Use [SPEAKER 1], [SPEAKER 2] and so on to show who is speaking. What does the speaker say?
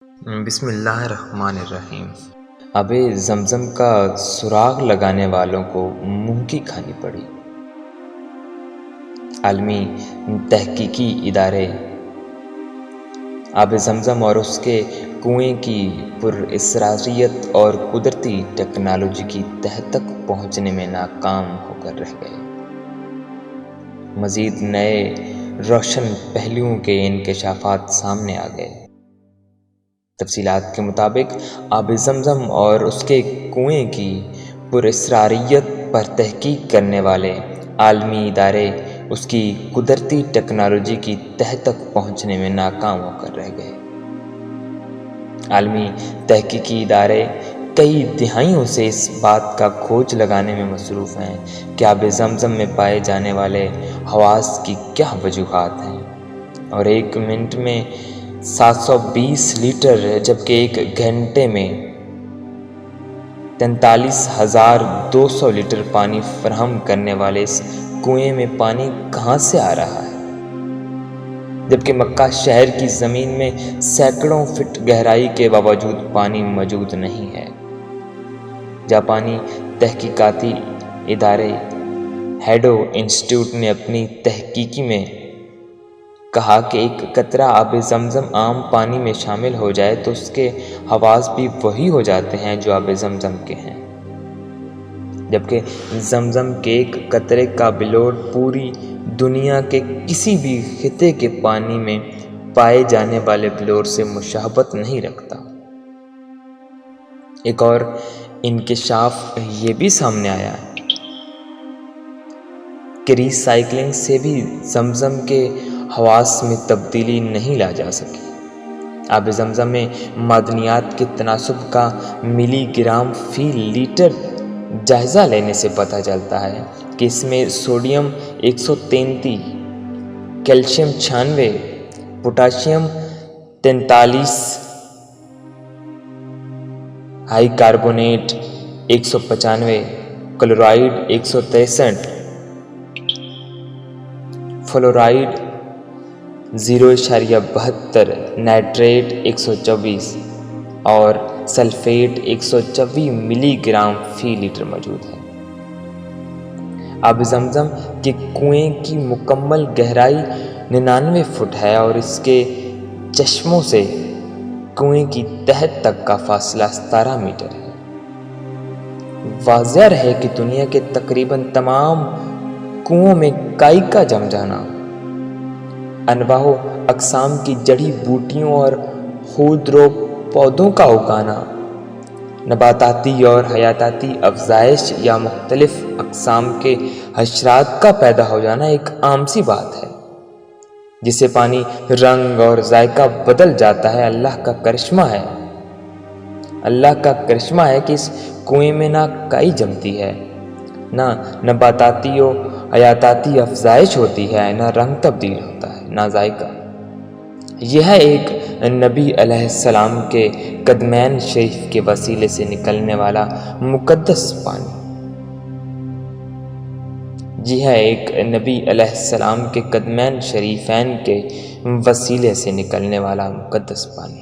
[SPEAKER 1] بسم اللہ الرحمن الرحیم۔ آب زمزم کا سراغ لگانے والوں کو منہ کی کھانی پڑی۔ عالمی تحقیقی ادارے آب زمزم اور اس کے کنویں کی پراسراریت اور قدرتی ٹیکنالوجی کی تہہ تک پہنچنے میں ناکام ہو کر رہ گئے۔ مزید نئے روشن پہلوؤں کے انکشافات سامنے آ گئے۔ تفصیلات کے مطابق آب زمزم اور اس کے کنویں کی پراسراریت پر تحقیق کرنے والے عالمی ادارے اس کی قدرتی ٹیکنالوجی کی تہہ تک پہنچنے میں ناکام ہو کر رہ گئے۔ عالمی تحقیقی ادارے کئی دہائیوں سے اس بات کا کھوج لگانے میں مصروف ہیں کہ آب زمزم میں پائے جانے والے حواس کی کیا وجوہات ہیں، اور ایک منٹ میں 720 لیٹر جبکہ ایک گھنٹے میں 43,200 لیٹر پانی فراہم کرنے والے اس کنویں میں پانی کہاں سے آ رہا ہے، جبکہ مکہ شہر کی زمین میں سینکڑوں فٹ گہرائی کے باوجود پانی موجود نہیں ہے۔ جاپانی تحقیقاتی ادارے ہیڈو انسٹیٹیوٹ نے اپنی تحقیق میں کہا کہ ایک قطرہ آب زمزم عام پانی میں شامل ہو جائے تو اس کے حواس بھی وہی ہو جاتے ہیں جو آب زمزم کے ہیں، جبکہ زمزم کے ایک قطرے کا بلوٹ پوری دنیا کے کسی بھی خطے کے پانی میں پائے جانے والے بلور سے مشابہت نہیں رکھتا۔ ایک اور انکشاف یہ بھی سامنے آیا کہ ری سائیکلنگ سے بھی زمزم کے حواس میں تبدیلی نہیں لا جا سکی۔ آب زمزم میں معدنیات کے تناسب کا ملی گرام فی لیٹر جائزہ لینے سے پتہ چلتا ہے کہ اس میں sodium 133، calcium 96، potassium 43، high carbonate 195، chloride 163، fluoride 0.72، nitrate 124 اور سلفیٹ 124 ملی گرام فی لیٹر موجود ہے۔ آب زمزم کے کنویں کی مکمل گہرائی 99 فٹ ہے اور اس کے چشموں سے کنویں کی تہہ تک کا فاصلہ 17 میٹر ہے۔ واضح رہے کہ دنیا کے تقریباً تمام کنووں میں کائی کا جم جانا، انواع و اقسام کی جڑی بوٹیوں اور خودرو پودوں کا اگانا، نباتاتی اور حیاتاتی افزائش یا مختلف اقسام کے حشرات کا پیدا ہو جانا ایک عام سی بات ہے۔ جسے پانی رنگ اور ذائقہ بدل جاتا ہے، اللہ کا کرشمہ ہے۔ اللہ کا کرشمہ ہے کہ اس کنویں میں نہ کائی جمتی ہے، نہ نباتاتی و حیاتاتی افزائش ہوتی ہے، نہ رنگ تبدیل ہوتا ہے، نہ ذائقہ۔ یہ ہے ایک نبی علیہ السلام کے قدمین شریف کے وسیلے سے نکلنے والا مقدس پانی۔ جی ہے ایک نبی علیہ السلام کے قدمین شریفین کے وسیلے سے نکلنے والا مقدس پانی۔